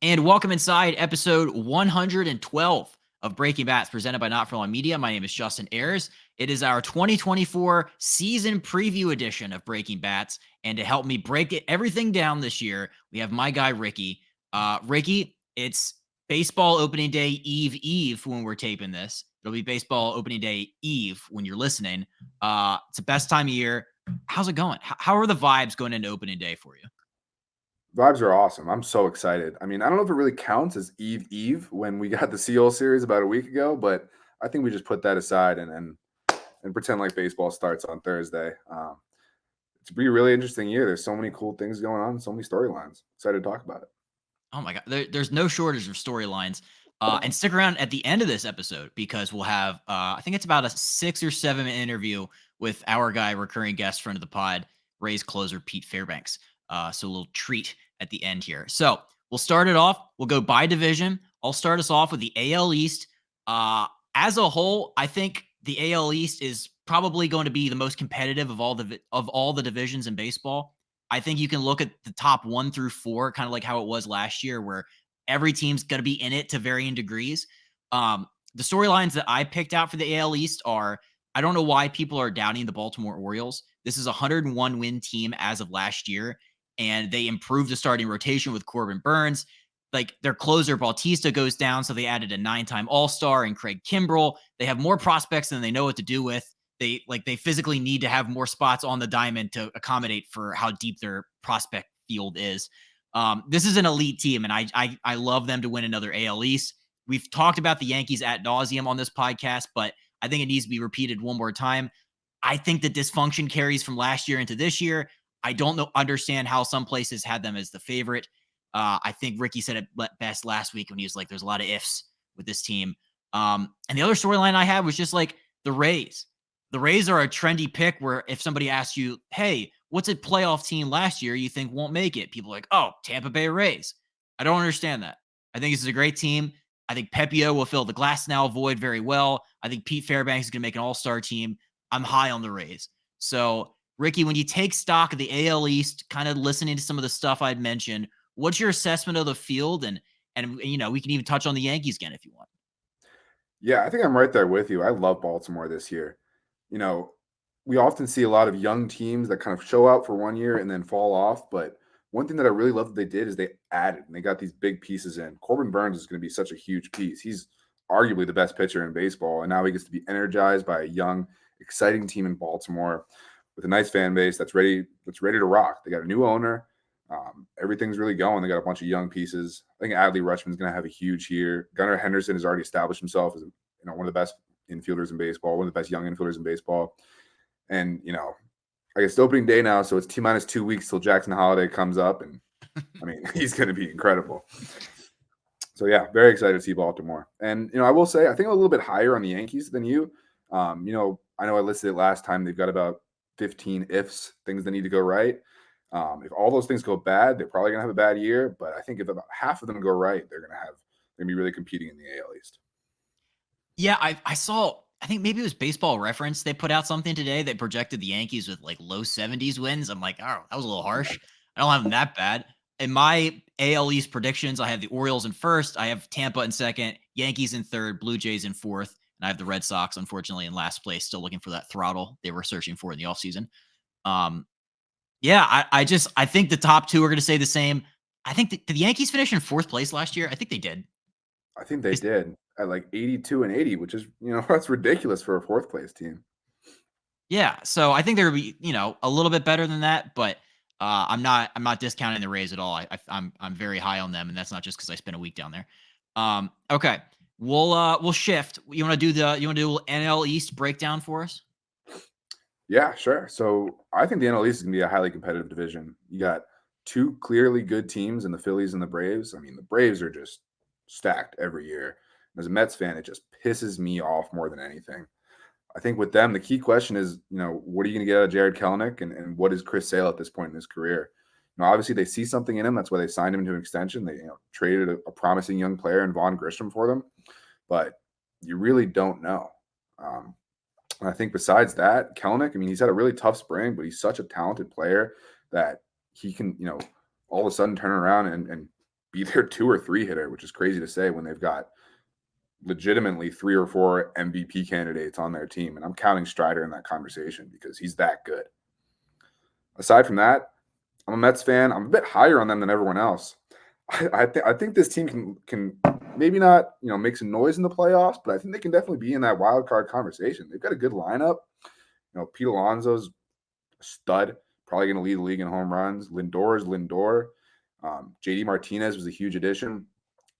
And welcome inside episode 112 of Breaking Bats presented by Not For Long Media. My name is Justin Ayers. It is our 2024 season preview edition of Breaking Bats. And to help me break everything down this year, we have my guy, Ricky. Ricky, it's baseball opening day eve when we're taping this. It'll be baseball opening day eve when you're listening. It's the best time of year. How's it going? How are the vibes going into opening day for you? Vibes are awesome. I'm so excited. I mean, I don't know if it really counts as Eve when we got the Seal series about a week ago, but I think we just put that aside and pretend like baseball starts on Thursday. It's be a really interesting year. There's so many cool things going on, so many storylines. Excited to talk about it. Oh my God. There's no shortage of storylines. And stick around at the end of this episode because we'll have, I think it's about a 6 or 7 minute interview with our guy, recurring guest, friend of the pod, Rays closer, Pete Fairbanks. So a little treat at the end here. So we'll start it off. We'll go by division. I'll start us off with the AL East. As a whole, I think the AL East is probably going to be the most competitive of all the divisions in baseball. I think you can look at the top 1 through 4, kind of like how it was last year, where every team's going to be in it to varying degrees. The storylines that I picked out for the AL East are I don't know why people are doubting the Baltimore Orioles. This is a 101 win team as of last year, and they improved the starting rotation with Corbin Burns. Like their closer Bautista goes down, so they added a 9-time All-Star and Craig Kimbrell. They have more prospects than they know what to do with. They physically need to have more spots on the diamond to accommodate for how deep their prospect field is. This is an elite team, and I love them to win another AL East. We've talked about the Yankees ad nauseum on this podcast, but I think it needs to be repeated one more time. I think the dysfunction carries from last year into this year. I don't understand how some places had them as the favorite. I think Ricky said it best last week when he was like, "There's a lot of ifs with this team." And the other storyline I had was just like the Rays. The Rays are a trendy pick where if somebody asks you, "Hey, what's a playoff team last year you think won't make it?" People are like, "Oh, Tampa Bay Rays." I don't understand that. I think this is a great team. I think Pepio will fill the glass now void very well. I think Pete Fairbanks is going to make an all-star team. I'm high on the Rays. So, Ricky, when you take stock of the AL East, kind of listening to some of the stuff I'd mentioned, what's your assessment of the field? And we can even touch on the Yankees again if you want. Yeah, I think I'm right there with you. I love Baltimore this year. You know, we often see a lot of young teams that kind of show out for one year and then fall off. But one thing that I really love that they did is they added and they got these big pieces in. Corbin Burns is going to be such a huge piece. He's arguably the best pitcher in baseball. And now he gets to be energized by a young, exciting team in Baltimore with a nice fan base that's ready to rock. They got a new owner. Everything's really going. They got a bunch of young pieces. I think Adley Rutschman's going to have a huge year. Gunnar Henderson has already established himself as one of the best infielders in baseball, one of the best young infielders in baseball. And I guess it's opening day now, so it's T minus 2 weeks till Jackson Holiday comes up, and I mean he's going to be incredible. So yeah, very excited to see Baltimore. And I will say I think I'm a little bit higher on the Yankees than you. I know I listed it last time. They've got about 15 ifs, things that need to go right. If all those things go bad, they're probably gonna have a bad year. But I think if about half of them go right, they're gonna be really competing in the AL East. Yeah, I saw. I think maybe it was Baseball Reference. They put out something today that projected the Yankees with like low 70s wins. I'm like, oh, that was a little harsh. I don't have them that bad. In my AL East predictions, I have the Orioles in first. I have Tampa in second, Yankees in third, Blue Jays in fourth, and I have the Red Sox, unfortunately, in last place, still looking for that throttle they were searching for in the offseason. Um, yeah, I think the top two are going to stay the same. I think did the Yankees finish in fourth place last year? I think they did. I think they did at like 82 and 80, which is that's ridiculous for a fourth place team. Yeah, so I think there would be, a little bit better than that, but I'm not discounting the Rays at all. I'm very high on them, and that's not just because I spent a week down there. Okay, we'll shift. You want to do NL East breakdown for us? Yeah, sure. So I think the NL East is going to be a highly competitive division. You got two clearly good teams in the Phillies and the Braves. I mean, the Braves are just stacked every year. As a Mets fan, it just pisses me off more than anything. I think with them, the key question is, what are you going to get out of Jared Kelenic and what is Chris Sale at this point in his career? Obviously they see something in him. That's why they signed him to an extension. They traded a promising young player in Vaughn Grisham for them, but you really don't know. And I think besides that, Kelenic, I mean, he's had a really tough spring, but he's such a talented player that he can, all of a sudden turn around and be their 2 or 3 hitter, which is crazy to say when they've got legitimately 3 or 4 MVP candidates on their team. And I'm counting Strider in that conversation because he's that good. Aside from that, I'm a Mets fan. I'm a bit higher on them than everyone else. I think this team can maybe not make some noise in the playoffs, but I think they can definitely be in that wild card conversation. They've got a good lineup. Pete Alonso's a stud, probably going to lead the league in home runs. Lindor is Lindor. JD Martinez was a huge addition.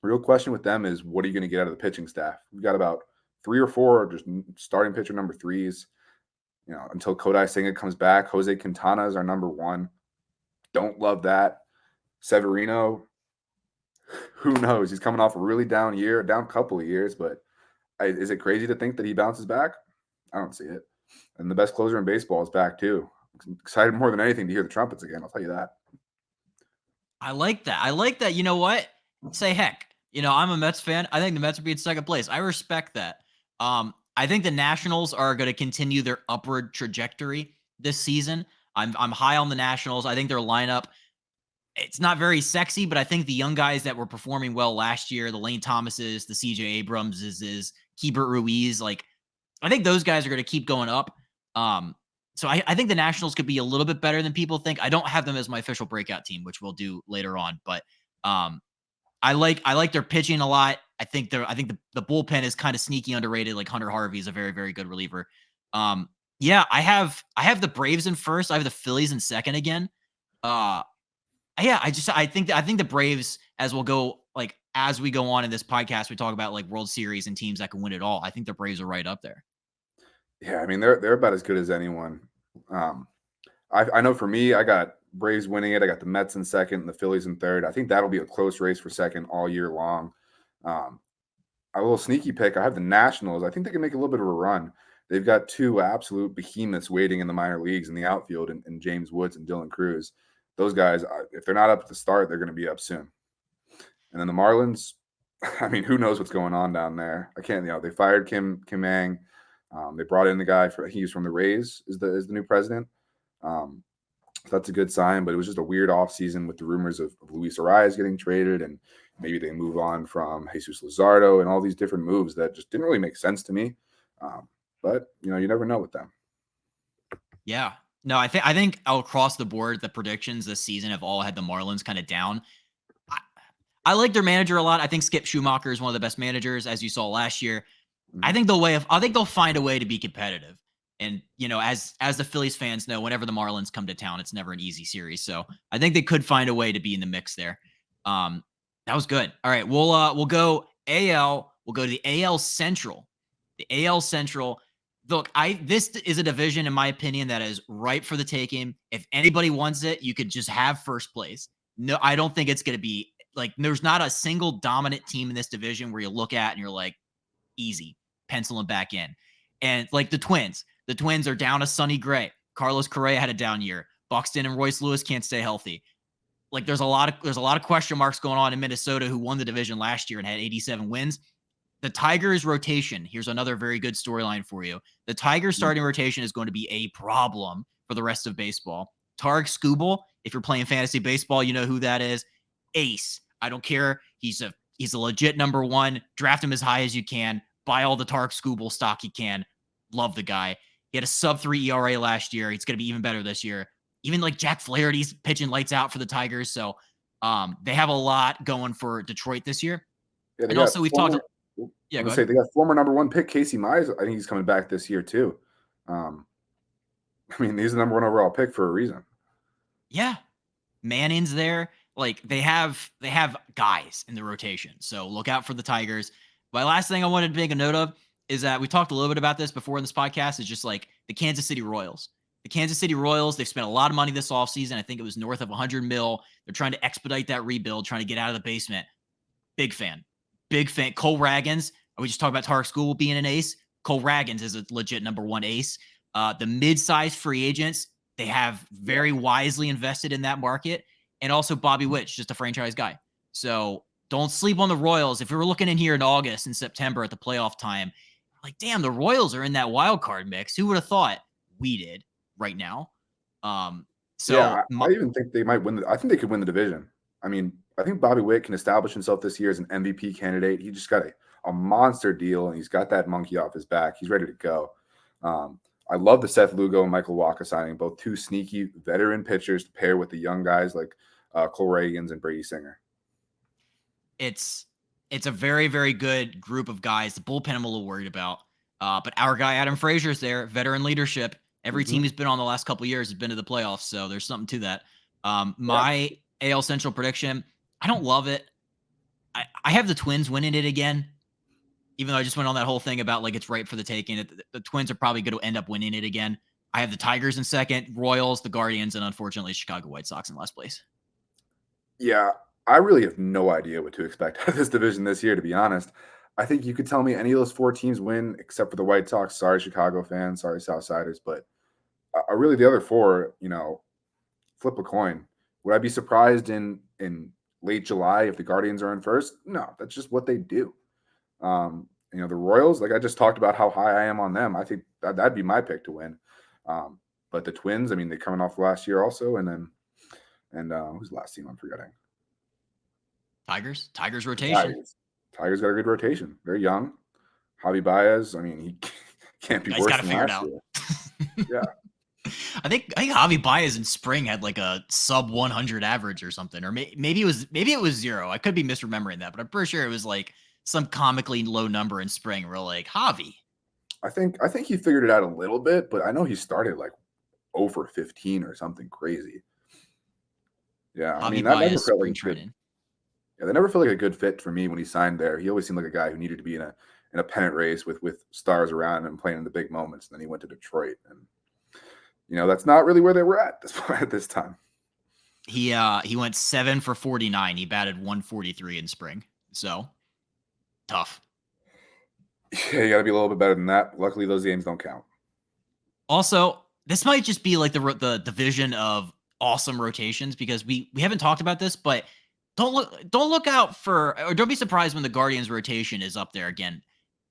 The real question with them is, what are you going to get out of the pitching staff? We've got about 3 or 4 just starting pitcher number 3s. Until Kodai Senga comes back. Jose Quintana is our number 1. Don't love that. Severino, who knows? He's coming off a really down couple of years, but is it crazy to think that he bounces back? I don't see it. And the best closer in baseball is back too. I'm excited more than anything to hear the trumpets again. I'll tell you that. I like that. I like that. You know what? Say heck. I'm a Mets fan. I think the Mets would be in second place. I respect that. I think the Nationals are going to continue their upward trajectory this season. I'm high on the Nationals. I think their lineup, it's not very sexy, but I think the young guys that were performing well last year, the Lane Thomases, the CJ Abramses, Keibert Ruiz, I think those guys are going to keep going up. So I think the Nationals could be a little bit better than people think. I don't have them as my official breakout team, which we'll do later on, but I like their pitching a lot. I think the bullpen is kind of sneaky underrated. Like Hunter Harvey is a very, very good reliever. Yeah, I have the Braves in first. I have the Phillies in second again. Yeah, I think the Braves, as we'll go as we go on in this podcast, we talk about World Series and teams that can win it all. I think the Braves are right up there. Yeah, I mean they're about as good as anyone. I know for me, I got Braves winning it. I got the Mets in second and the Phillies in third. I think that'll be a close race for second all year long. A little sneaky pick. I have the Nationals. I think they can make a little bit of a run. They've got 2 absolute behemoths waiting in the minor leagues in the outfield, and James Woods and Dylan Cruz. Those guys, if they're not up at the start, they're going to be up soon. And then the Marlins, I mean, who knows what's going on down there? I can't. They fired Kim Ang. They brought in the guy he's from the Rays is the new president. So that's a good sign, but it was just a weird offseason with the rumors of Luis Arias getting traded, and maybe they move on from Jesus Luzardo and all these different moves that just didn't really make sense to me. But you never know with them. Yeah. No, I think across the board, the predictions this season have all had the Marlins kind of down. I like their manager a lot. I think Skip Schumacher is one of the best managers, as you saw last year. I think they'll find a way to be competitive. And as the Phillies fans know, whenever the Marlins come to town, it's never an easy series. So I think they could find a way to be in the mix there. That was good. All right, we'll go AL. We'll go to the AL Central. The AL Central. Look, this is a division, in my opinion, that is ripe for the taking. If anybody wants it, you could just have first place. No, I don't think it's going to be there's not a single dominant team in this division where you look at and you're like, easy, pencil them back in. And the Twins are down a Sonny Gray. Carlos Correa had a down year. Buxton and Royce Lewis can't stay healthy. There's a lot of question marks going on in Minnesota, who won the division last year and had 87 wins. The Tigers rotation, here's another very good storyline for you. The Tigers starting rotation is going to be a problem for the rest of baseball. Tarek Skubal, if you're playing fantasy baseball, you know who that is. Ace. I don't care. He's a legit number 1. Draft him as high as you can. Buy all the Tarek Skubal stock you can. Love the guy. He had a sub-3 ERA last year. He's going to be even better this year. Even Jack Flaherty's pitching lights out for the Tigers. So they have a lot going for Detroit this year. Yeah, and also we've talked. Yeah, they got former number 1 pick Casey Mize. I think he's coming back this year too. I mean, he's the number 1 overall pick for a reason. Yeah, Manning's there. They have guys in the rotation. So look out for the Tigers. My last thing I wanted to make a note of is that we talked a little bit about this before in this podcast, is just the Kansas City Royals. The Kansas City Royals, they've spent a lot of money this offseason. I think it was north of 100 mil. They're trying to expedite that rebuild, trying to get out of the basement. Big fan. Cole Ragans. We just talked about Tarek Skubal being an ace. Cole Ragans is a legit number 1 ace. The mid-sized free agents, they have very wisely invested in that market. And also Bobby Witt, just a franchise guy. So don't sleep on the Royals. If we were looking in here in August and September at the playoff time, damn, the Royals are in that wild card mix. Who would have thought? We did right now. I even think they might win. I think they could win the division. I mean, I think Bobby Witt can establish himself this year as an MVP candidate. He just got a monster deal, and he's got that monkey off his back. He's ready to go. I love the Seth Lugo and Michael Wacha signing, both two sneaky veteran pitchers to pair with the young guys like Cole Reagans and Brady Singer. It's a very, very good group of guys. The bullpen I'm a little worried about. But our guy Adam Frazier's there, veteran leadership. Every team he's been on the last couple of years has been to the playoffs, so there's something to that. My AL Central prediction, I don't love it. I have the Twins winning it again, even though I just went on that whole thing about like it's right for the taking. The Twins are probably going to end up winning it again. I have the Tigers in second, Royals, the Guardians, and unfortunately Chicago White Sox in last place. Yeah, I really have no idea what to expect out of this division this year, to be honest. I think you could tell me any of those 4 teams win, except for the White Sox. Sorry, Chicago fans. Sorry, Southsiders. But really, the other 4, flip a coin. Would I be surprised in late July if the Guardians are in first? No, that's just what they do. The Royals, like I just talked about how high I am on them. I think that'd be my pick to win. But the Twins, I mean, they're coming off last year also, and who's the last team I'm forgetting? Tigers rotation. Tigers got a good rotation. They're young. Javi Baez, I mean, he can't be worse than last year. Yeah. I think Javi Baez in spring had like a sub 100 average or something, or maybe it was 0. I could be misremembering that, but I'm pretty sure it was like some comically low number in spring. We're like, Javi. I think he figured it out a little bit, but I know he started like over 15 or something crazy. Yeah, I mean, that never felt like good. Yeah, they never felt like a good fit for me when he signed there. He always seemed like a guy who needed to be in a pennant race with stars around him playing in the big moments. And then he went to Detroit, and that's not really where they were at this time. He went 7 for 49. He batted 143 in spring. So tough. Yeah, you got to be a little bit better than that. Luckily, those games don't count. Also, this might just be like the division of awesome rotations, because we haven't talked about this, but don't look out for, or don't be surprised when the Guardians rotation is up there again.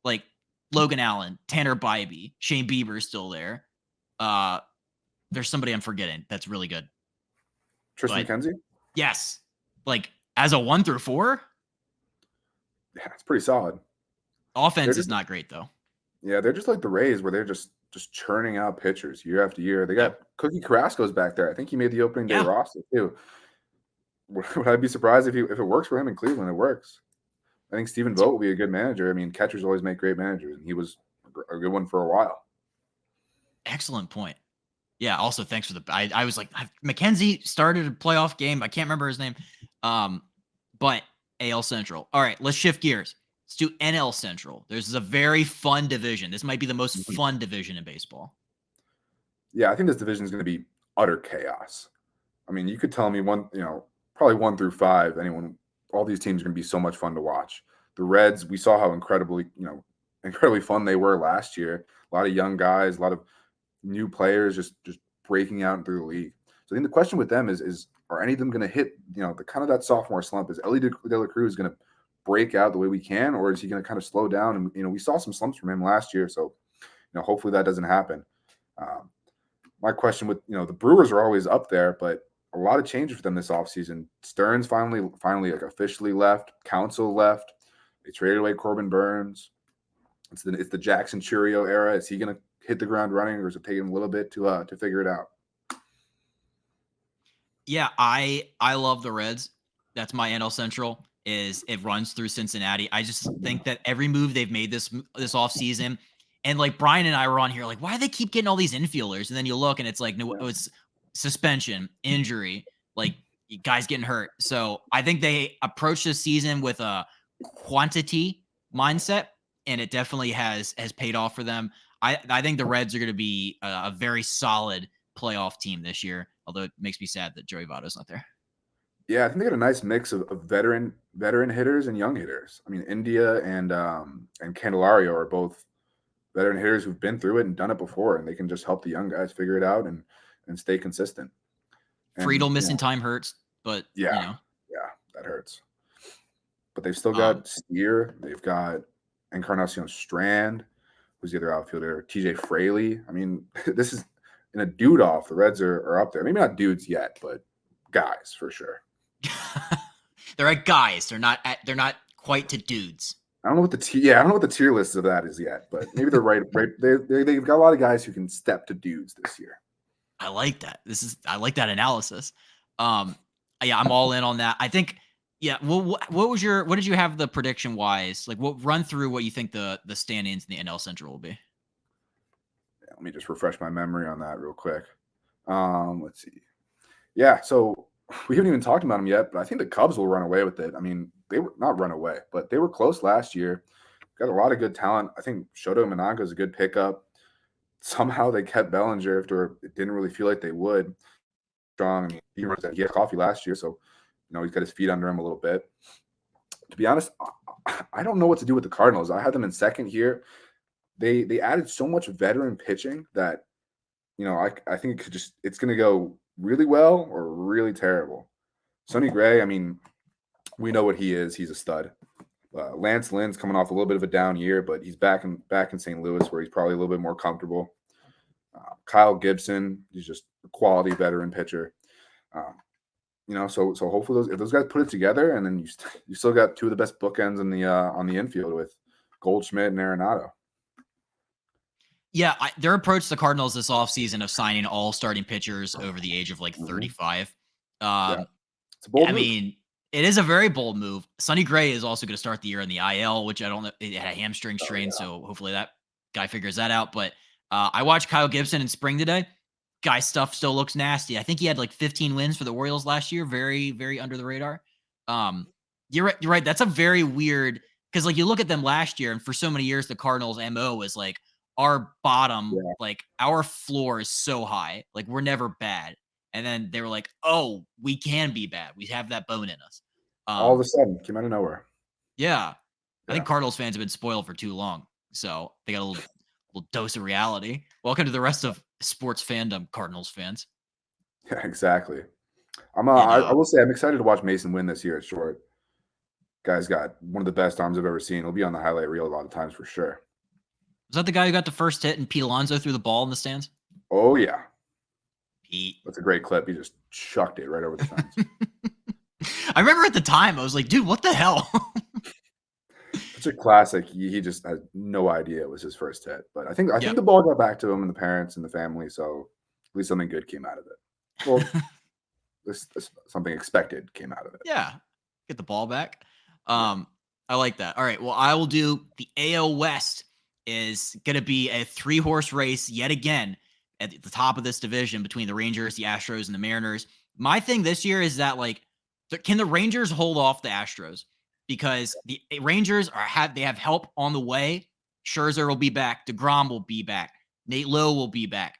Like Logan Allen, Tanner Bybee, Shane Bieber is still there. There's somebody I'm forgetting that's really good. Tristan McKenzie? Yes. Like as a 1 through 4? Yeah, it's pretty solid. Offense is not great though. Yeah, they're just like the Rays, where they're just churning out pitchers year after year. They got Cookie Carrasco's back there. I think he made the opening day roster too. Would I be surprised if it works for him in Cleveland? It works. I think Stephen Vogt will be a good manager. I mean, catchers always make great managers, and he was a good one for a while. Excellent point. Yeah. Also, thanks for the. I was like, McKenzie started a playoff game. I can't remember his name. But AL Central. All right, let's shift gears. Let's do NL Central. This is a very fun division. This might be the most fun division in baseball. Yeah, I think this division is going to be utter chaos. I mean, you could tell me probably 1 through 5. All these teams are going to be so much fun to watch. The Reds, we saw how incredibly fun they were last year. A lot of young guys, a lot of new players just breaking out through the league. So I think the question with them is are any of them going to hit, the kind of that sophomore slump? Is Ellie De La Cruz going to break out the way we can, or is he going to kind of slow down? And, we saw some slumps from him last year. So, hopefully that doesn't happen. My question with, the Brewers are always up there, but a lot of changes for them this offseason. Stearns finally like officially left. Counsell left. They traded away Corbin Burns. It's the Jackson Churio era. Is he going to hit the ground running, or is it taking him a little bit to figure it out? Yeah, I love the Reds. That's my NL Central. It runs through Cincinnati. I just think that every move they've made this offseason, and like Brian and I were on here, like, why do they keep getting all these infielders? And then you look and it's like, no, it's suspension, injury, like guys getting hurt. So I think they approach this season with a quantity mindset, and it definitely has paid off for them. I think the Reds are going to be a very solid playoff team this year, although it makes me sad that Joey Votto's not there. Yeah, I think they got a nice mix of veteran hitters and young hitters. I mean, India and Candelario are both veteran hitters who've been through it and done it before, and they can just help the young guys figure it out and stay consistent. Friedel missing time hurts, but yeah, that hurts. But they've still got Steer. They've got Encarnacion Strand, who's the other outfielder. TJ Fraley. I mean, this is in a dude off. The Reds are up there. Maybe not dudes yet, but guys for sure. They're at guys. They're not quite to dudes. I don't know what I don't know what the tier list of that is yet, but maybe they're right. They've got a lot of guys who can step to dudes this year. I like that. I like that analysis. Um, yeah, I'm all in on that. I think, yeah. Well, what did you have the prediction wise? Like, what run through what you think the standings in the NL Central will be? Yeah, let me just refresh my memory on that real quick. Let's see. Yeah, so we haven't even talked about them yet, but I think the Cubs will run away with it. I mean, they were not run away, but they were close last year. Got a lot of good talent. I think Shoto Monaco is a good pickup. Somehow they kept Bellinger after it didn't really feel like they would. Strong. I mean, he had coffee last year, so he's got his feet under him a little bit. To be honest, I don't know what to do with the Cardinals. I had them in second here. They added so much veteran pitching that I think it's going to go really well or really terrible. Sonny Gray, I mean, we know what he is. He's a stud. Lance Lynn's coming off a little bit of a down year, but he's back in St. Louis where he's probably a little bit more comfortable. Kyle Gibson, he's just a quality veteran pitcher. So hopefully if those guys put it together, and then you still got two of the best bookends in the on the infield with Goldschmidt and Arenado. Yeah, their approach to the Cardinals this offseason of signing all starting pitchers over the age of like 35. Yeah. It's a bold I move. mean, it is a very bold move. Sonny Gray is also going to start the year in the IL, which I don't know. It had a hamstring strain, so hopefully that guy figures that out. But I watched Kyle Gibson in spring today. Guy stuff still looks nasty. I think he had like 15 wins for the Orioles last year. Very, very under the radar. You're right. You're right. That's a very weird because like you look at them last year, and for so many years the Cardinals' MO was like our bottom, like our floor is so high, like we're never bad. And then they were like, "Oh, we can be bad. We have that bone in us." All of a sudden, came out of nowhere. Yeah, I think Cardinals fans have been spoiled for too long, so they got a little dose of reality. Welcome to the rest of sports fandom, Cardinals fans. Yeah, exactly. I will say I'm excited to watch Mason win this year at short. Guy's got one of the best arms I've ever seen. He'll be on the highlight reel a lot of times for sure. Was that the guy who got the first hit and Pete Alonso threw the ball in the stands? Oh yeah, Pete. That's a great clip. He just chucked it right over the fence. I remember at the time I was like, "Dude, what the hell?" Such a classic. He just had no idea it was his first hit, but I think the ball got back to him and the parents and the family, so at least something good came out of it. Well, something expected came out of it. Yeah, get the ball back. I like that. All right, well, I will do the AL West is going to be a 3-horse race yet again at the top of this division between the Rangers, the Astros, and the Mariners. My thing this year is that like, can the Rangers hold off the Astros? Because the Rangers have help on the way. Scherzer will be back. DeGrom will be back. Nate Lowe will be back.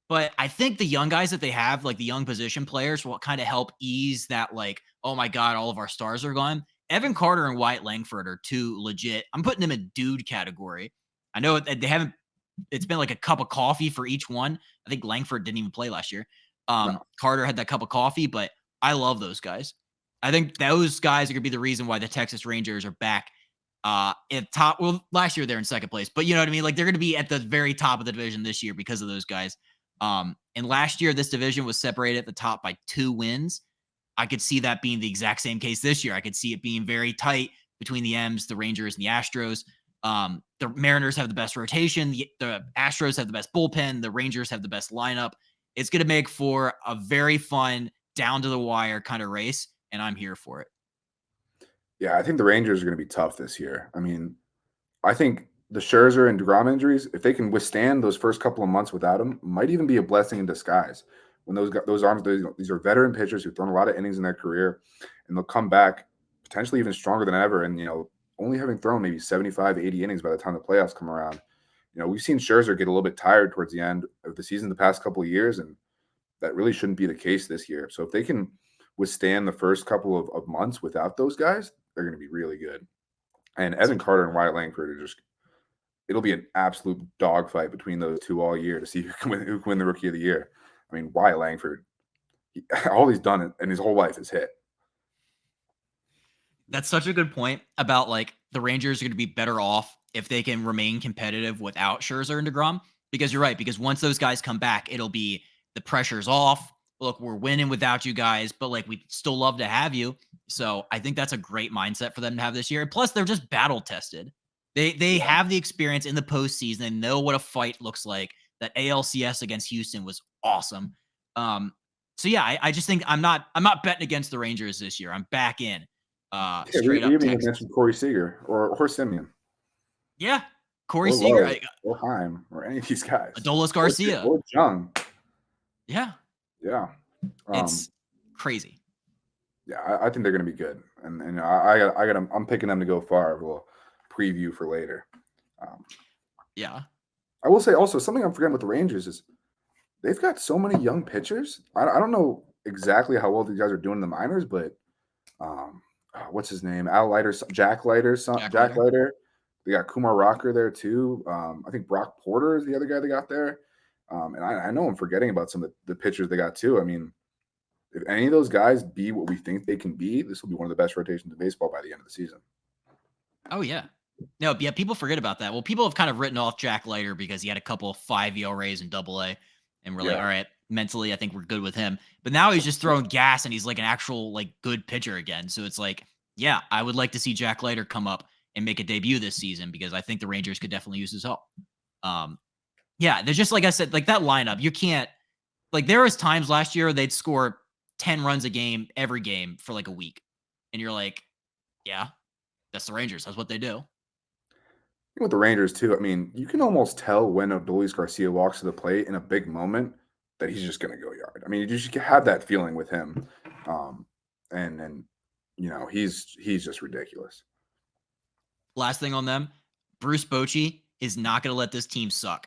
But I think the young guys that they have, like the young position players, will kind of help ease that, like, oh my God, all of our stars are gone. Evan Carter and Wyatt Langford are two legit. I'm putting them in dude category. I know they haven't, it's been like a cup of coffee for each one. I think Langford didn't even play last year. No. Carter had that cup of coffee, but I love those guys. I think those guys are going to be the reason why the Texas Rangers are back at top. Well, last year they're in second place, but you know what I mean? Like they're going to be at the very top of the division this year because of those guys. And last year, this division was separated at the top by 2 wins. I could see that being the exact same case this year. I could see it being very tight between the M's, the Rangers, and the Astros. The Mariners have the best rotation. The Astros have the best bullpen. The Rangers have the best lineup. It's going to make for a very fun, down to the wire kind of race, and I'm here for it. Yeah, I think the Rangers are going to be tough this year. I mean, I think the Scherzer and DeGrom injuries, if they can withstand those first couple of months without them, might even be a blessing in disguise. When those arms, these are veteran pitchers who've thrown a lot of innings in their career, and they'll come back potentially even stronger than ever. And only having thrown maybe 75, 80 innings by the time the playoffs come around. We've seen Scherzer get a little bit tired towards the end of the season the past couple of years, and that really shouldn't be the case this year. So if they can withstand the first couple of months without those guys, they're going to be really good. And Evan Carter and Wyatt Langford are just, it'll be an absolute dogfight between those two all year to see who can win the Rookie of the Year. I mean, Wyatt Langford, all he's done in his whole life is hit. That's such a good point about like the Rangers are going to be better off if they can remain competitive without Scherzer and DeGrom. Because you're right. Because once those guys come back, it'll be the pressure's off. look, we're winning without you guys, but like we still love to have you. So I think that's a great mindset for them to have this year. And plus, they're just battle tested. They Yeah. have the experience in the postseason. They know what a fight looks like. That ALCS against Houston was awesome. So yeah, I just think I'm not betting against the Rangers this year. I'm back in. Yeah, we Straight we up haven't even Texas. mentioned Corey Seager or Simeon Yeah. Corey or Seager, Lowe or Heim or any of these guys Adolis Garcia. or Jung. Yeah. Yeah. Um, It's crazy. yeah, I think they're going to be good, and I'm picking them to go far. We'll preview for later. Um, Yeah. I will say also something I'm forgetting with the Rangers is they've got so many young pitchers. I don't know exactly how well these guys are doing in the minors, but what's his name? Al Leiter, Jack Jack Leiter. Leiter. They got Kumar Rocker there too. I think Brock Porter is the other guy they got there. And I know I'm forgetting about some of the pitchers they got too. I mean, if any of those guys be what we think they can be, this will be one of the best rotations in baseball by the end of the season. Oh yeah. No, yeah, people forget about that. Well, people have kind of written off Jack Leiter because he had a couple of 5 ERAs in double A. And we're like, Yeah. all right, mentally, I think we're good with him. But now he's just throwing gas and he's like an actual like good pitcher again. So it's like, yeah, I would like to see Jack Leiter come up and make a debut this season because I think the Rangers could definitely use his help. Um, yeah, they're just like I said, like that lineup, you can't like there was times last year they'd score 10 runs a game every game for like a week. And you're like, yeah, that's the Rangers. That's what they do. With the Rangers too, I mean, you can almost tell when Adolis Garcia walks to the plate in a big moment that he's just going to go yard. I mean, you just have that feeling with him, and he's just ridiculous. Last thing on them, Bruce Bochy is not going to let this team suck.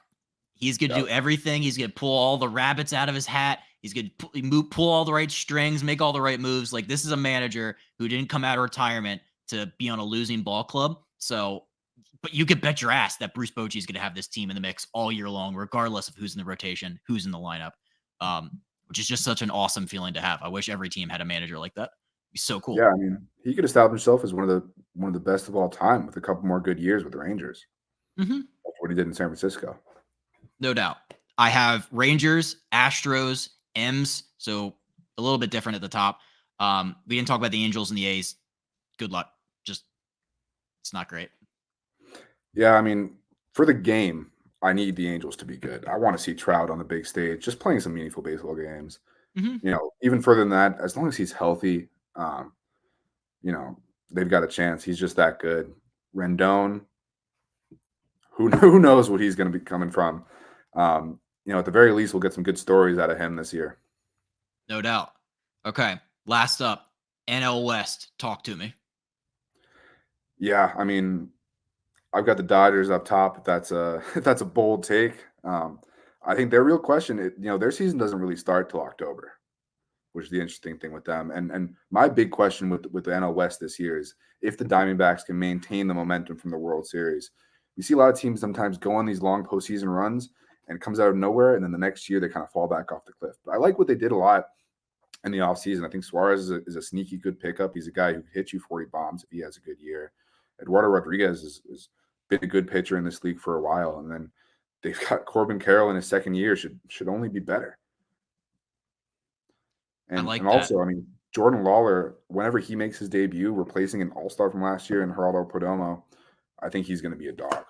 He's going to Yep. do everything. He's going to pull all the rabbits out of his hat. He's going to pull all the right strings, make all the right moves. Like this is a manager who didn't come out of retirement to be on a losing ball club. So, but you could bet your ass that Bruce Bochy is going to have this team in the mix all year long, regardless of who's in the rotation, who's in the lineup. Which is just such an awesome feeling to have. I wish every team had a manager like that. It'd be so cool. Yeah, I mean, he could establish himself as one of the best of all time with a couple more good years with the Rangers. Mm-hmm. That's what he did in San Francisco. No doubt. I have Rangers, Astros, M's, so a little bit different at the top. We didn't talk about the Angels and the A's. Good luck. Just it's not great. Yeah, I mean, for the game, I need the Angels to be good. I want to see Trout on the big stage, just playing some meaningful baseball games. Mm-hmm. Even further than that, as long as he's healthy, um, you know, they've got a chance. He's just that good. Rendon, who knows what he's going to be coming from. At the very least, we'll get some good stories out of him this year. No doubt. Okay. Last up, NL West. Talk to me. Yeah, I mean, I've got the Dodgers up top. If that's a if that's a bold take. I think their real question, their season doesn't really start till October, which is the interesting thing with them. And my big question with the NL West this year is if the Diamondbacks can maintain the momentum from the World Series. You see a lot of teams sometimes go on these long postseason runs and it comes out of nowhere, and then the next year they kind of fall back off the cliff. But I like what they did a lot in the offseason. I think Suarez is a sneaky good pickup. He's a guy who can hit you 40 bombs if he has a good year. Eduardo Rodriguez is been a good pitcher in this league for a while, and then they've got Corbin Carroll in his second year should only be better. I And like that. also, I mean, Jordan Lawler, whenever he makes his debut, replacing an all-star from last year in Geraldo Perdomo, I think he's going to be a dog.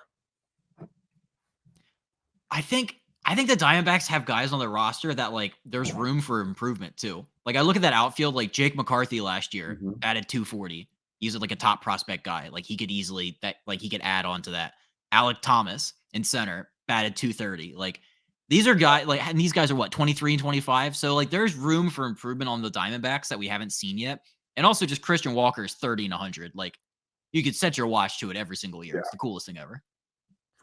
I think the Diamondbacks have guys on their roster that like there's room for improvement too. Like I look at that outfield, like Jake McCarthy last year Mm-hmm. added 240. He's like a top prospect guy. Like he could easily he could add on to that. Alec Thomas in center batted 230. Like these are guys like and these guys are what 23 and 25. So like there's room for improvement on the Diamondbacks that we haven't seen yet. And also just Christian Walker is 30 and 100. Like you could set your watch to it every single year. Yeah. It's the coolest thing ever.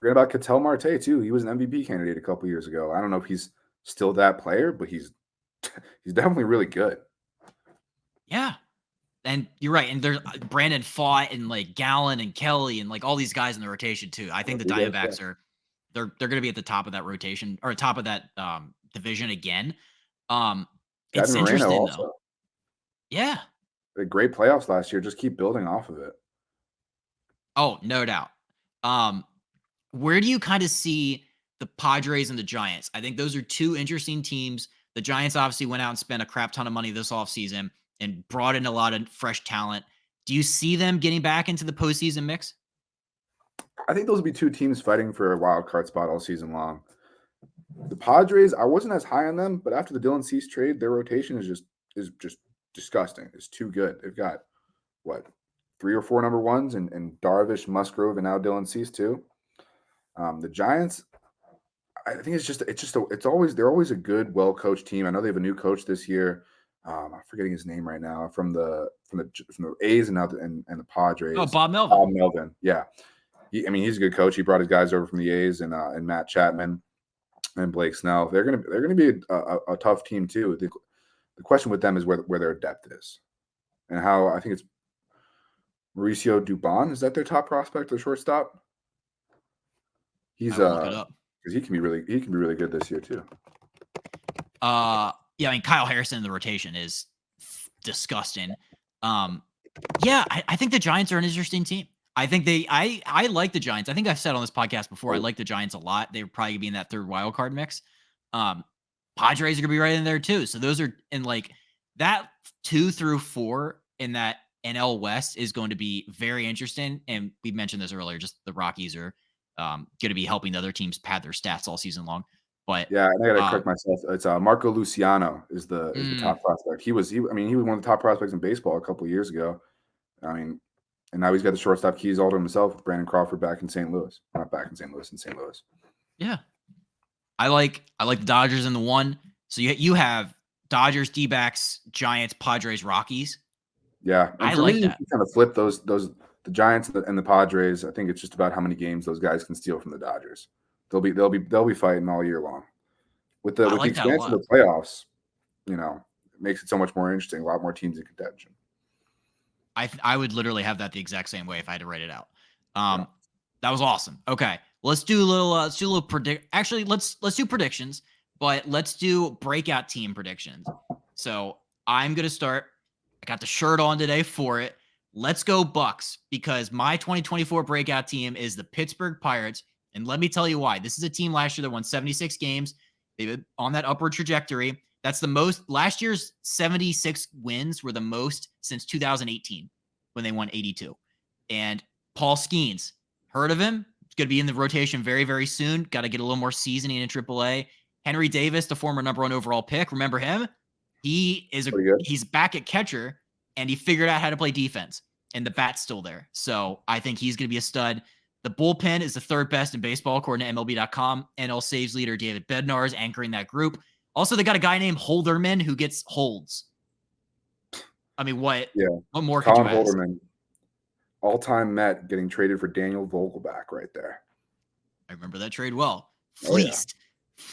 Forget about Ketel Marte too. He was an MVP candidate a couple years ago. I don't know if he's still that player, but he's definitely really good. Yeah. And you're right. And there's Brandon Fought and like Gallen and Kelly and like all these guys in the rotation too. I think the Rodriguez, yeah. Diamondbacks are they're going to be at the top of that rotation or top of that division again. It's Gavin Moreno interesting though. also. Yeah. They had great playoffs last year. Just keep building off of it. Oh, no doubt. Where do you kind of see the Padres and the Giants? I think those are two interesting teams The Giants obviously went out and spent a crap ton of money this offseason and brought in a lot of fresh talent. Do you see them getting back into the postseason mix? I think those will be two teams fighting for a wild card spot all season long. The Padres, I wasn't as high on them, but after the Dylan Cease trade, their rotation is just disgusting. It's too good. They've got what 3 or 4 number ones, and Darvish, Musgrove, and now Dylan Cease too. The Giants, I think they're always a good, well coached team. I know they have a new coach this year. I'm forgetting his name right now from the A's and now and the Oh, Padres. Bob Melvin. Bob Melvin, yeah. He's a good coach. He brought his guys over from the A's and Matt Chapman and Blake Snell. They're gonna be a tough team too. The question with them is where their depth is, and how I think it's Mauricio Dubon. Is that their top prospect, the shortstop? I He's will look it up. because he can be really good this year too. Yeah, I mean Kyle Harrison in the rotation is disgusting. Yeah, I think the Giants are an interesting team. I think I like the Giants. I think I've said on this podcast before, I like the Giants a lot. They would probably be in that third wild card mix. Padres are gonna be right in there too. So those are in like that 2 through 4 in that NL West is going to be very interesting. And we mentioned this earlier, just the Rockies are going to be helping the other teams pad their stats all season long. But Yeah, and I gotta correct myself. It's Marco Luciano is the top prospect. He was one of the top prospects in baseball a couple of years ago. I mean, and now he's got the shortstop keys all to himself with Brandon Crawford back in St. Louis. Not back in St. Louis, in St. Louis. yeah, I like the Dodgers in the 1. So you have Dodgers, D-backs, Giants, Padres, Rockies. Yeah, and I for like me, that. you kind of flip those the Giants and the Padres. I think it's just about how many games those guys can steal from the Dodgers. They'll be fighting all year long. With the I like that a expansion lot. of the playoffs, it makes it so much more interesting. A lot more teams in contention. I would literally have that the exact same way if I had to write it out. Yeah. That was awesome. Okay, let's do a little predict. Actually, let's do predictions, but let's do breakout team predictions. So I'm gonna start. I got the shirt on today for it. Let's go Bucks, because my 2024 breakout team is the Pittsburgh Pirates, and let me tell you why. This is a team last year that won 76 games. They've been on that upward trajectory. That's the most. Last year's 76 wins were the most since 2018 when they won 82. And Paul Skeens, heard of him? He's going to be in the rotation very, very soon. Got to get a little more seasoning in AAA. Henry Davis, the former #1 overall pick. Remember him? He's back at catcher, and he figured out how to play defense, and the bat's still there. So I think he's going to be a stud. The bullpen is the 3rd best in baseball, according to MLB.com. NL saves leader David Bednar is anchoring that group. Also, they got a guy named Holderman who gets holds. I mean, what? Yeah. What more Colin could you ask? Holderman, all-time Met, getting traded for Daniel Vogelback right there. I remember that trade well. Fleeced.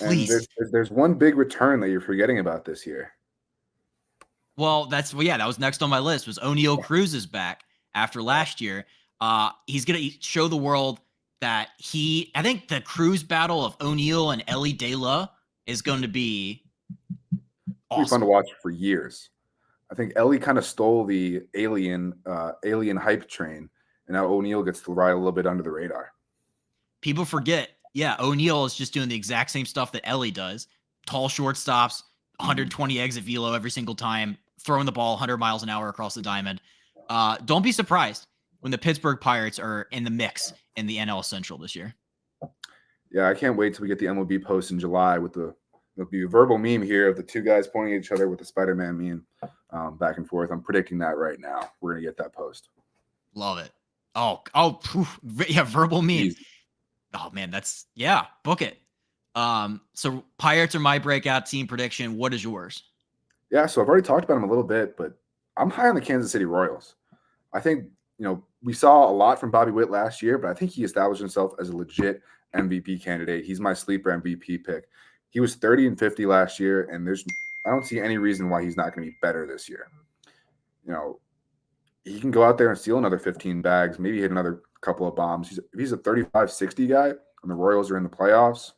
Oh, yeah. And there's one big return that you're forgetting about this year. Well, that was next on my list. Was O'Neal Cruz is back after last year. He's gonna show the world that I think the Cruz battle of O'Neal and Ellie De La is going to be awesome. It'll be fun to watch for years. I think Ellie kind of stole the alien hype train, and now O'Neal gets to ride a little bit under the radar. People forget, O'Neal is just doing the exact same stuff that Ellie does. Tall shortstops, 120 exit velo every single time, throwing the ball 100 miles an hour across the diamond. Don't be surprised when the Pittsburgh Pirates are in the mix in the NL Central this year. Yeah, I can't wait till we get the MLB post in July with there'll be a verbal meme here of the two guys pointing at each other with the Spider-Man meme back and forth. I'm predicting that right now. We're going to get that post. Love it. Yeah, verbal meme. Easy. Oh, man, book it. So Pirates are my breakout team prediction. What is yours? Yeah, so I've already talked about them a little bit, but I'm high on the Kansas City Royals. I think, we saw a lot from Bobby Witt last year, but I think he established himself as a legit MVP candidate. He's my sleeper MVP pick. He was 30-50 last year, and I don't see any reason why he's not going to be better this year. He can go out there and steal another 15 bags, maybe hit another couple of bombs. If he's a 35-60 guy and the Royals are in the playoffs,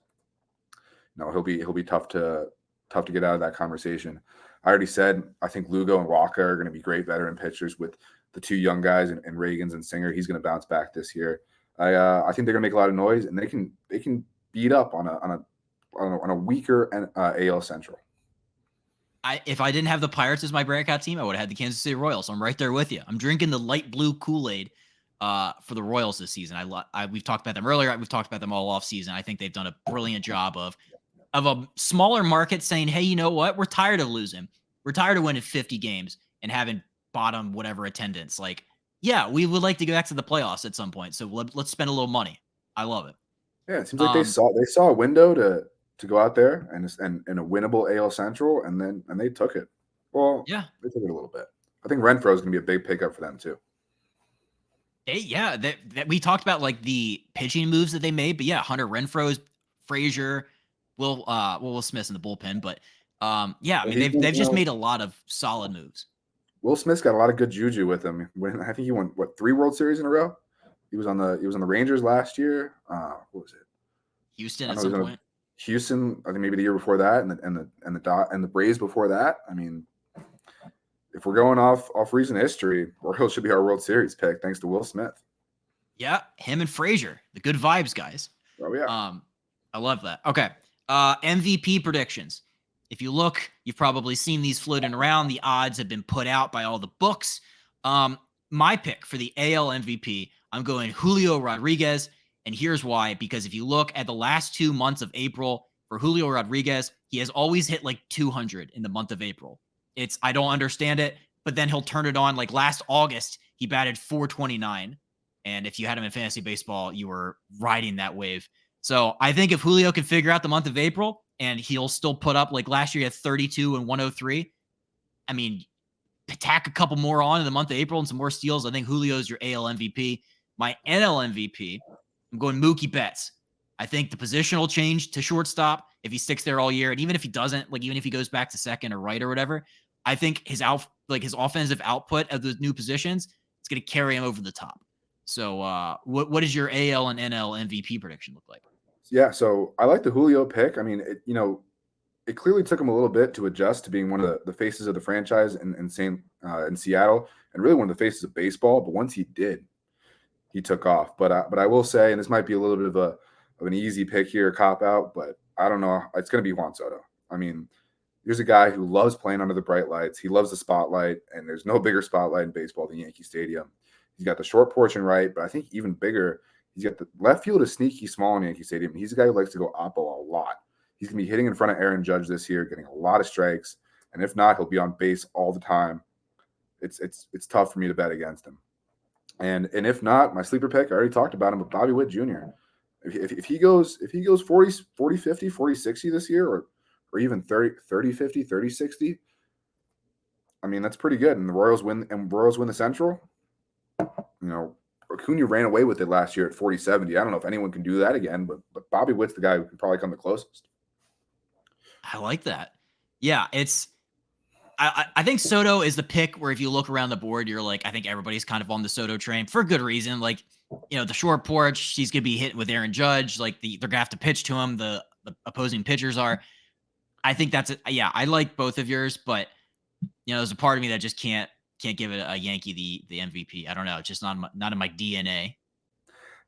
he'll be tough to get out of that conversation. I already said I think Lugo and Walker are going to be great veteran pitchers with the two young guys and Reagans and Singer. He's going to bounce back this year. I think they're going to make a lot of noise, and they can beat up on a weaker AL Central. If I didn't have the Pirates as my breakout team, I would have had the Kansas City Royals. So I'm right there with you. I'm drinking the light blue Kool-Aid for the Royals this season. We've talked about them earlier. We've talked about them all off season. I think they've done a brilliant job of a smaller market saying, hey, you know what? We're tired of losing. We're tired of winning 50 games and having bottom whatever attendance. Like, yeah, we would like to go back to the playoffs at some point. So let's spend a little money. I love it. Yeah, it seems like they saw a window to go out there and a winnable AL Central, and they took it. Well, Yeah. they took it a little bit. I think Renfro is going to be a big pickup for them too. Yeah, that we talked about like the pitching moves that they made, but yeah, Hunter Renfro's, Frazier, Will Smith's in the bullpen, but yeah, I Well, mean he's been, they've just made a lot of solid moves. Will Smith's got a lot of good juju with him. I think he won 3 World Series in a row. He was on the Rangers last year. What was it? Houston I at know he some was on point. Houston. I think maybe the year before that, and the Braves before that. I mean, if we're going off recent history, Orioles should be our World Series pick thanks to Will Smith. Yeah, him and Frazier, the good vibes guys. Oh yeah. I love that. Okay. MVP predictions. If you look, you've probably seen these floating around. The odds have been put out by all the books. My pick for the AL MVP, I'm going Julio Rodriguez. And here's why. Because if you look at the last 2 months of April for Julio Rodriguez, he has always hit like 200 in the month of April. I don't understand it, but then he'll turn it on. Like last August, he batted 429. And if you had him in fantasy baseball, you were riding that wave. So I think if Julio can figure out the month of April and he'll still put up like last year, he had 32 and 103. I mean, tack a couple more on in the month of April and some more steals. I think Julio's your AL MVP. My NL MVP, I'm going Mookie Betts. I think the position will change to shortstop if he sticks there all year. And even if he doesn't, like even if he goes back to second or right or whatever, I think his offensive output of those new positions, it's going to carry him over the top. So what does your AL and NL MVP prediction look like? Yeah, so I like the Julio pick. I mean, it clearly took him a little bit to adjust to being one of the faces of the franchise in Seattle, and really one of the faces of baseball. But once he did, he took off. But I will say, and this might be a little bit of an easy pick here, cop out, but I don't know. It's going to be Juan Soto. I mean, here's a guy who loves playing under the bright lights. He loves the spotlight, and there's no bigger spotlight in baseball than Yankee Stadium. He's got the short porch and right, but I think even bigger, he's got the left field is sneaky small in Yankee Stadium. He's a guy who likes to go oppo a lot. He's going to be hitting in front of Aaron Judge this year, getting a lot of strikes, and if not, he'll be on base all the time. It's tough for me to bet against him. And if not, my sleeper pick, I already talked about him, but Bobby Witt Jr. If he goes 40 50, 40 60 this year, or even 30 50, 30 60, I mean, that's pretty good. And the Royals win the Central. You know, Acuna ran away with it last year at 40 70. I don't know if anyone can do that again, but Bobby Witt's the guy who can probably come the closest. I like that. Yeah, I think Soto is the pick where if you look around the board, you're like, I think everybody's kind of on the Soto train for good reason. Like, the short porch, he's going to be hit with Aaron Judge. Like they're going to have to pitch to him. The opposing pitchers are. I think that's it. Yeah, I like both of yours, but there's a part of me that just can't give it a Yankee the MVP. I don't know. It's just not in my DNA.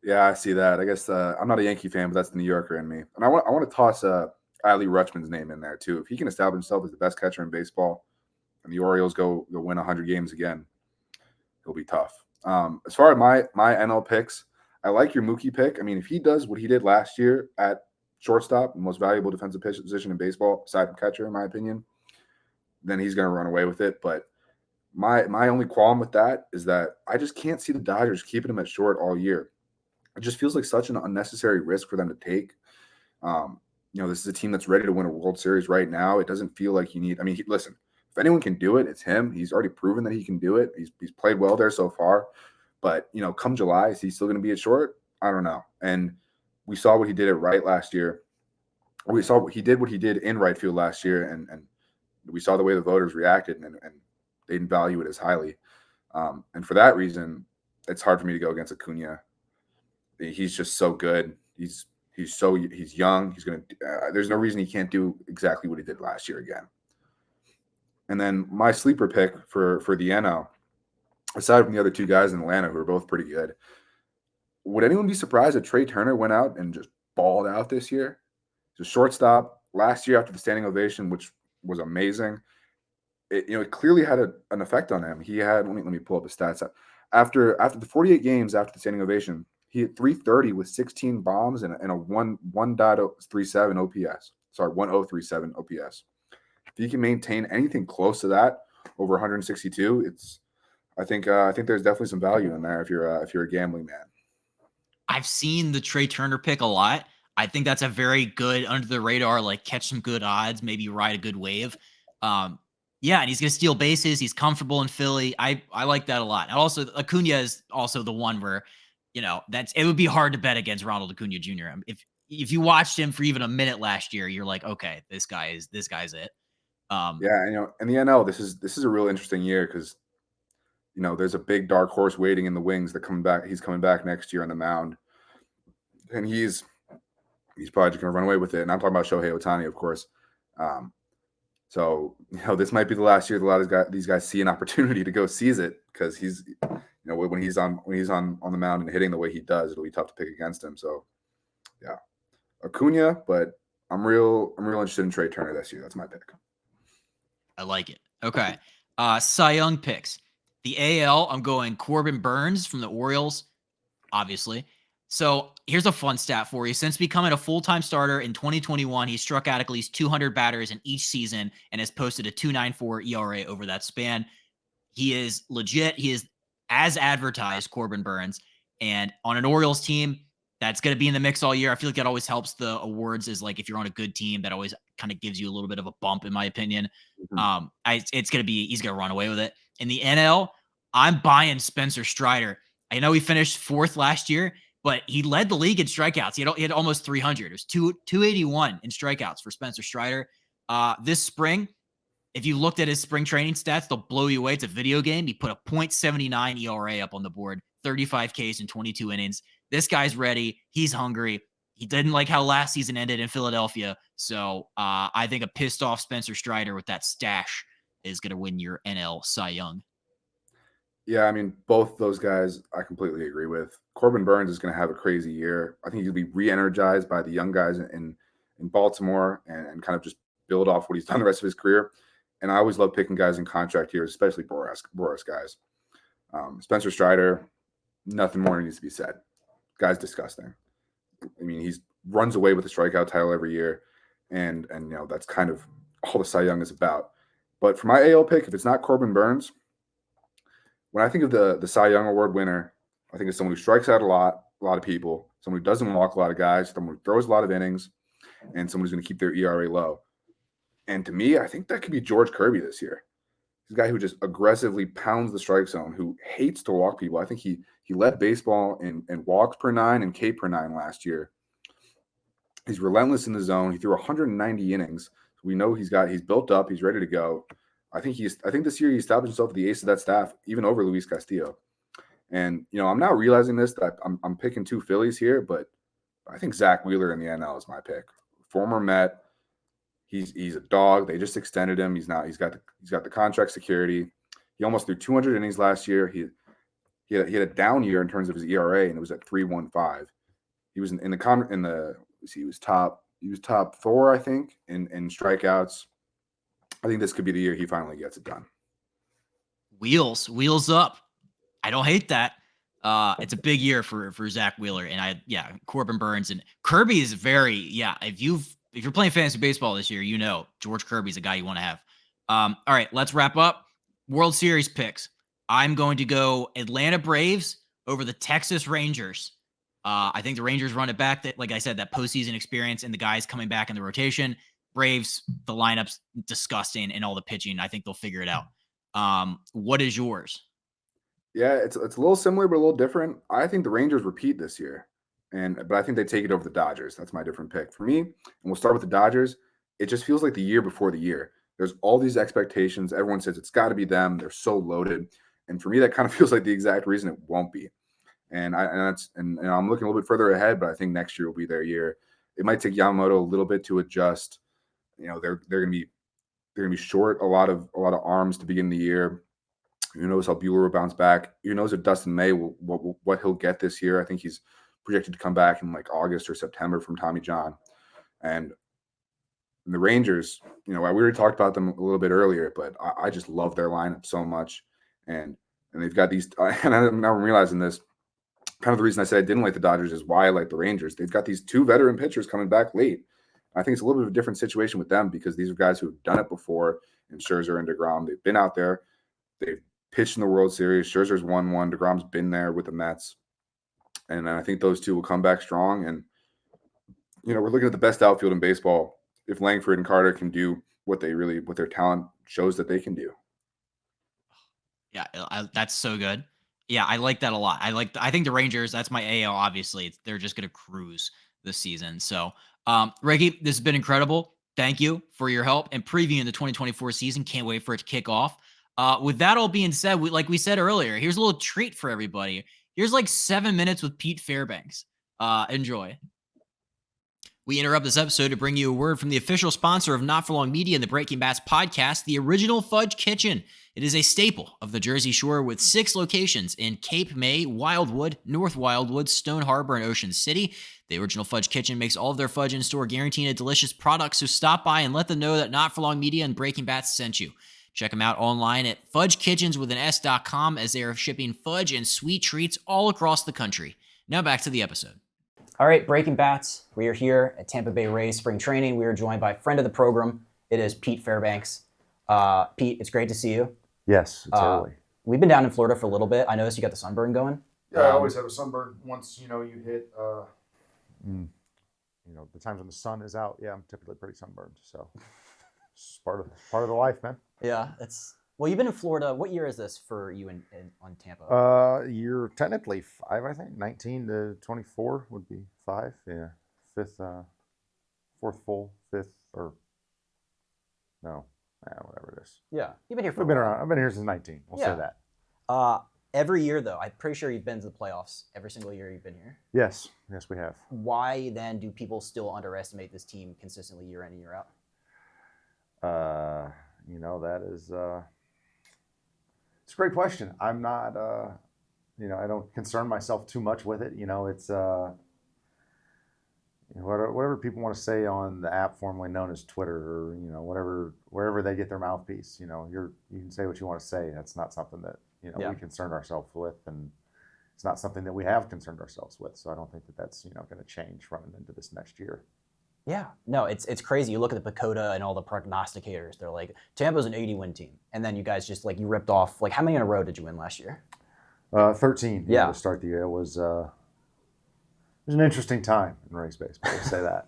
Yeah, I see that. I guess I'm not a Yankee fan, but that's the New Yorker in me. And I want to toss Adley Rutschman's name in there too. If he can establish himself as the best catcher in baseball, and the Orioles go win 100 games again, it'll be tough. As far as my NL picks, I like your Mookie pick. I mean, if he does what he did last year at shortstop, the most valuable defensive position in baseball, aside from catcher, in my opinion, then he's going to run away with it. But my only qualm with that is that I just can't see the Dodgers keeping him at short all year. It just feels like such an unnecessary risk for them to take. This is a team that's ready to win a World Series right now. It doesn't feel like you need. I mean, listen, if anyone can do it, it's him. He's already proven that he can do it. He's played well there so far. But come July, is he still going to be at short? I don't know. And we saw what he did at right last year. We saw what he did in right field last year, and we saw the way the voters reacted, and they didn't value it as highly. And for that reason, it's hard for me to go against Acuna. He's just so good. He's young. He's gonna. There's no reason he can't do exactly what he did last year again. And then my sleeper pick for the NL, aside from the other two guys in Atlanta who are both pretty good, would anyone be surprised that Trey Turner went out and just balled out this year? He's a shortstop last year after the standing ovation, which was amazing. it clearly had an effect on him. He had let me pull up his stats. After the 48 games after the standing ovation, he hit 330 with 16 bombs and a 1.37 OPS. Sorry, 1037 OPS. If he can maintain anything close to that over 162, I think there's definitely some value in there if you're a gambling man. I've seen the Trey Turner pick a lot. I think that's a very good under the radar, like catch some good odds, maybe ride a good wave. Um, yeah, and he's gonna steal bases. He's comfortable in Philly. I like that a lot. And also Acuna is also the one where, that's it would be hard to bet against Ronald Acuna Jr. If you watched him for even a minute last year, you're like, okay, this guy's it. Um, Yeah, in the NL, this is a real interesting year because there's a big dark horse waiting in the wings that coming back. He's coming back next year on the mound, and he's probably just going to run away with it. And I'm talking about Shohei Ohtani, of course. Um, so this might be the last year that a lot of these guys see an opportunity to go seize it because when he's on the mound and hitting the way he does, it'll be tough to pick against him. So yeah, Acuna, but I'm real interested in Trey Turner this year. That's my pick. I like it. Okay. Cy Young picks. The AL, I'm going Corbin Burns from the Orioles, obviously. So here's a fun stat for you. Since becoming a full-time starter in 2021, he struck out at least 200 batters in each season and has posted a 2.94 ERA over that span. He is legit. He is as advertised, Corbin Burns. And on an Orioles team that's going to be in the mix all year, I feel like that always helps the awards is like if you're on a good team, that always kind of gives you a little bit of a bump, in my opinion. Mm-hmm. He's going to run away with it. In the NL, I'm buying Spencer Strider. I know he finished fourth last year, but he led the league in strikeouts. He had almost 300. It was 281 in strikeouts for Spencer Strider. This spring, if you looked at his spring training stats, they'll blow you away. It's a video game. He put a .79 ERA up on the board, 35 Ks in 22 innings. This guy's ready. He's hungry. He didn't like how last season ended in Philadelphia. So I think a pissed off Spencer Strider with that stash is going to win your NL Cy Young. Yeah, I mean, both those guys I completely agree with. Corbin Burns is going to have a crazy year. I think he'll be re-energized by the young guys in Baltimore and kind of just build off what he's done the rest of his career. And I always love picking guys in contract years, especially Boras guys. Spencer Strider, nothing more needs to be said. Guy's disgusting. I mean, he runs away with the strikeout title every year, and that's kind of all the Cy Young is about. But for my AL pick, if it's not Corbin Burns, when I think of the Cy Young Award winner, I think of someone who strikes out a lot of people, someone who doesn't walk a lot of guys, someone who throws a lot of innings, and someone who's going to keep their ERA low. And to me, I think that could be George Kirby this year. He's a guy who just aggressively pounds the strike zone, who hates to walk people. I think he led baseball in walks per nine and K per nine last year. He's relentless in the zone. He threw 190 innings. So we know he's built up. He's ready to go. I think this year he established himself as the ace of that staff, even over Luis Castillo. And I'm now realizing this that I'm picking two Phillies here, but I think Zach Wheeler in the NL is my pick. Former Met. He's a dog. They just extended him. He's got the contract security. He almost threw 200 innings last year. He had a down year in terms of his ERA, and it was at 3.15. He was he was top 4, I think, in strikeouts. I think this could be the year he finally gets it done. Wheels up. I don't hate that. It's a big year for Zach Wheeler, and Corbin Burns and Kirby is if you're playing fantasy baseball this year, George Kirby's a guy you want to have. All right, let's wrap up. World Series picks. I'm going to go Atlanta Braves over the Texas Rangers. I think the Rangers run it back. That, like I said, that postseason experience and the guys coming back in the rotation. Braves, the lineup's disgusting and all the pitching. I think they'll figure it out. What is yours? Yeah, it's a little similar but a little different. I think the Rangers repeat this year, but I think they take it over the Dodgers. That's my different pick for me. And we'll start with the Dodgers. It just feels like the year before the year. There's all these expectations. Everyone says it's got to be them. They're so loaded, and for me, that kind of feels like the exact reason it won't be. And I'm looking a little bit further ahead, but I think next year will be their year. It might take Yamamoto a little bit to adjust. They're going to be short a lot of arms to begin the year. Who knows how Buehler will bounce back? Who knows if Dustin May what he'll get this year? I think he's projected to come back in like August or September from Tommy John. And And the Rangers, we already talked about them a little bit earlier, but I just love their lineup so much. And they've got these, and I'm now realizing this. Kind of the reason I said I didn't like the Dodgers is why I like the Rangers. They've got these two veteran pitchers coming back late. I think it's a little bit of a different situation with them because these are guys who have done it before. And Scherzer and DeGrom, they've been out there. They've pitched in the World Series. Scherzer's won one. DeGrom's been there with the Mets. And I think those two will come back strong. And, we're looking at the best outfield in baseball. If Langford and Carter can do what their talent shows that they can do. Yeah, that's so good. Yeah, I like that a lot. I think the Rangers, that's my AL, obviously. They're just going to cruise this season. So, Ricky, this has been incredible. Thank you for your help and previewing the 2024 season. Can't wait for it to kick off. With that all being said, like we said earlier, here's a little treat for everybody. Here's like 7 minutes with Pete Fairbanks. Enjoy. We interrupt this episode to bring you a word from the official sponsor of Not For Long Media and the Breaking Bats podcast, the original Fudge Kitchen. It is a staple of the Jersey Shore with 6 locations in Cape May, Wildwood, North Wildwood, Stone Harbor, and Ocean City. The original Fudge Kitchen makes all of their fudge in store, guaranteeing a delicious product, so stop by and let them know that Not For Long Media and Breaking Bats sent you. Check them out online at fudgekitchens.com as they are shipping fudge and sweet treats all across the country. Now back to the episode. All right, Breaking Bats, we are here at Tampa Bay Rays spring training. We are joined by a friend of the program. It is Pete Fairbanks. Pete, it's great to see you. Yes, it's early. We've been down in Florida for a little bit. I noticed you got the sunburn going. Yeah, I always have a sunburn once, you hit... The times when the sun is out, yeah, I'm typically pretty sunburned. So it's part of the life, man. Yeah, well, you've been in Florida. What year is this for you on Tampa? You're technically 5, I think. 19 to 24 would be 5. Yeah, 5th, 4th full, 5th, or no, whatever it is. Yeah, you've been here for. We've been around. I've been here since 19. We'll say that. Every year, though, I'm pretty sure you've been to the playoffs every single year you've been here. Yes, we have. Why then do people still underestimate this team consistently year in and year out? That is. It's a great question. I'm not, I don't concern myself too much with it. It's whatever people want to say on the app formerly known as Twitter, or wherever they get their mouthpiece. You can say what you want to say. That's not something that we concern ourselves with, and it's not something that we have concerned ourselves with. So I don't think that's going to change running into this next year. Yeah, no, it's crazy. You look at the PECOTA and all the prognosticators. They're like, Tampa's an 80-win team. And then you guys just, you ripped off, how many in a row did you win last year? 13 to start the year. It was an interesting time in Rays baseball, to say that.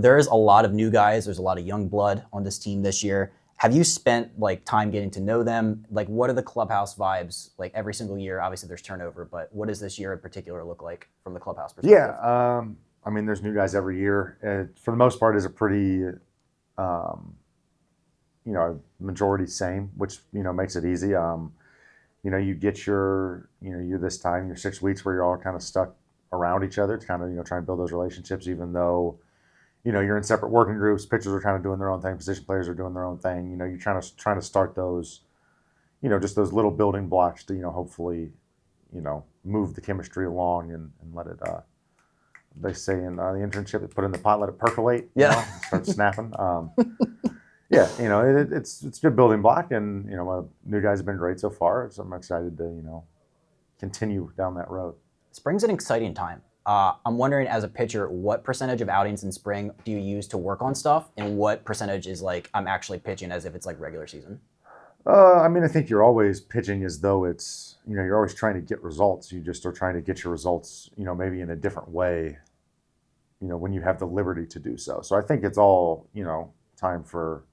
There's a lot of new guys. There's a lot of young blood on this team this year. Have you spent, time getting to know them? What are the clubhouse vibes, every single year? Obviously, there's turnover, but what does this year in particular look like from the clubhouse perspective? Yeah, there's new guys every year. For the most part, is a pretty, majority same, which, makes it easy. You get you're this time, your 6 weeks where you're all kind of stuck around each other to kind of, try and build those relationships, even though, you're in separate working groups. Pitchers are kind of doing their own thing. Position players are doing their own thing. You're trying to start those, just those little building blocks to, hopefully, move the chemistry along and let it, they say in the internship, they put in the pot, let it percolate. Start snapping. It's a good building block, and my new guys have been great so far. So I'm excited to continue down that road. Spring's an exciting time. I'm wondering, as a pitcher, what percentage of outings in spring do you use to work on stuff, and what percentage is I'm actually pitching as if it's regular season? I think you're always pitching as though it's, you're always trying to get results. You just are trying to get your results, maybe in a different way, when you have the liberty to do so. So I think it's all, time for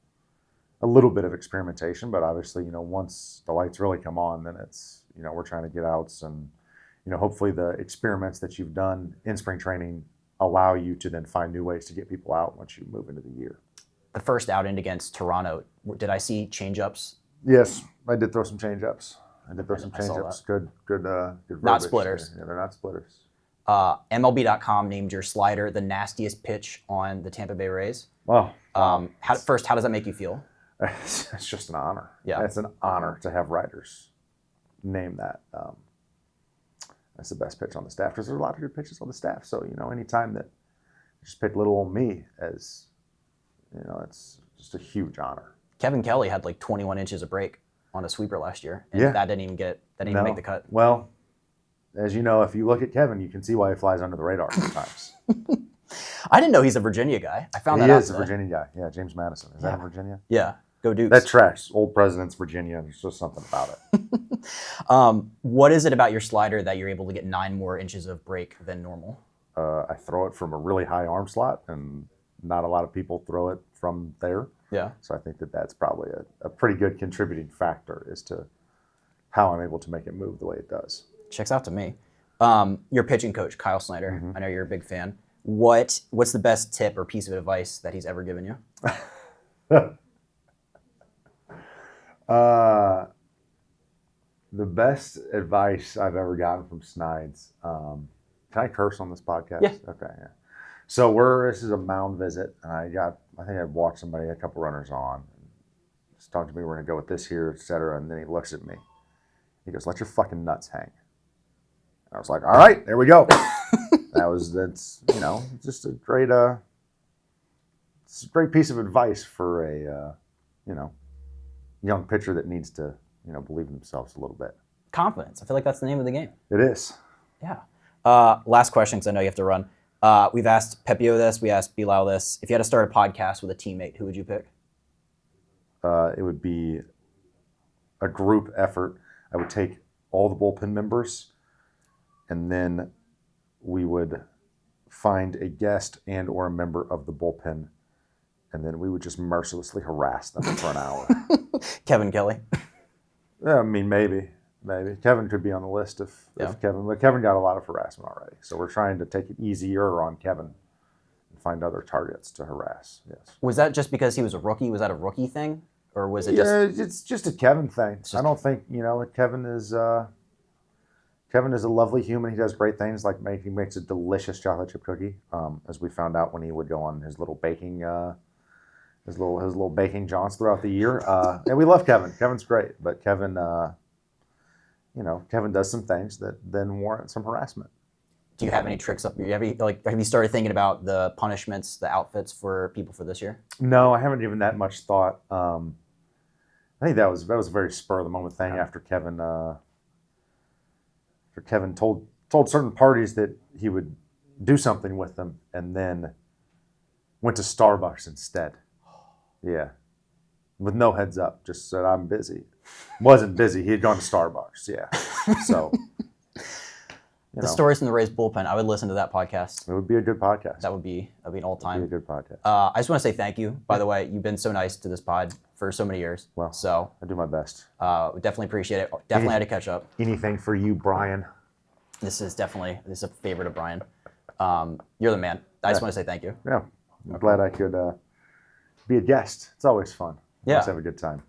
a little bit of experimentation, but obviously, once the lights really come on, then it's, we're trying to get outs, and, hopefully the experiments that you've done in spring training allow you to then find new ways to get people out once you move into the year. The first outing against Toronto, did I see change-ups? Yes, I did throw some change-ups. Good Not splitters. Yeah, they're not splitters. MLB.com named your slider the nastiest pitch on the Tampa Bay Rays. Wow. How does that make you feel? It's just an honor. Yeah. It's an honor to have writers name that. That's the best pitch on the staff, because there's a lot of good pitches on the staff. So, anytime that you just pick little old me as, it's just a huge honor. Kevin Kelly had like 21 inches of break on a sweeper last year, and that didn't even make the cut. Well, as you know, if you look at Kevin, you can see why he flies under the radar sometimes. I didn't know he's a Virginia guy. I found that out. He is a today. Virginia guy. Yeah, James Madison. Is that in Virginia? Yeah, go Dukes. That tracks. Old President's Virginia. There's just something about it. What is it about your slider that you're able to get 9 more inches of break than normal? I throw it from a really high arm slot, and not a lot of people throw it from there. Yeah. So I think that's probably a pretty good contributing factor as to how I'm able to make it move the way it does. Checks out to me. Your pitching coach, Kyle Snyder. I know you're a big fan. What's the best tip or piece of advice that he's ever given you? The best advice I've ever gotten from Snides. Can I curse on this podcast? Yeah. Okay. Yeah. So this is a mound visit, and I think I'd watched somebody, a couple runners on. Just talking to me, we're gonna go with this here, etc. And then he looks at me. He goes, "Let your fucking nuts hang." I was like, "All right, there we go." That's just a great it's a great piece of advice for a young pitcher that needs to believe in themselves a little bit. Confidence. I feel like that's the name of the game. It is. Yeah. Last question, because I know you have to run. We've asked Pepio this. We asked Bilal this. If you had to start a podcast with a teammate, who would you pick? It would be a group effort. I would take all the bullpen members, and then we would find a guest and or a member of the bullpen, and then we would just mercilessly harass them for an hour. Kevin Kelly. Yeah, I mean, maybe. Kevin could be on the list if Kevin, but Kevin got a lot of harassment already. So we're trying to take it easier on Kevin and find other targets to harass. Yes. Was that just because he was a rookie? Was that a rookie thing? Or was it just... Yeah, it's just a Kevin thing. I don't think, Kevin is a lovely human. He does great things, like he makes a delicious chocolate chip cookie, as we found out when he would go on his little baking his little baking jaunts throughout the year. And we love Kevin. Kevin's great, but Kevin Kevin does some things that then warrant some harassment. Do you have any tricks up? Have you started thinking about the punishments, the outfits for people for this year? No, I haven't given that much thought. I think that was a very spur of the moment thing after Kevin told certain parties that he would do something with them, and then went to Starbucks instead. Yeah, with no heads up, just said I'm busy. Wasn't busy. He had gone to Starbucks. Yeah, so. The Stories from the Rays bullpen. I would listen to that podcast. It would be a good podcast. That would be an all-time. It would be a good podcast. I just want to say thank you. By the way, you've been so nice to this pod for so many years. Well, so I do my best. We definitely appreciate it. Definitely had to catch up. Anything for you, Brian? This is a favorite of Brian. You're the man. I just want to say thank you. Yeah, I'm glad I could be a guest. It's always fun. Yeah. Let's have a good time.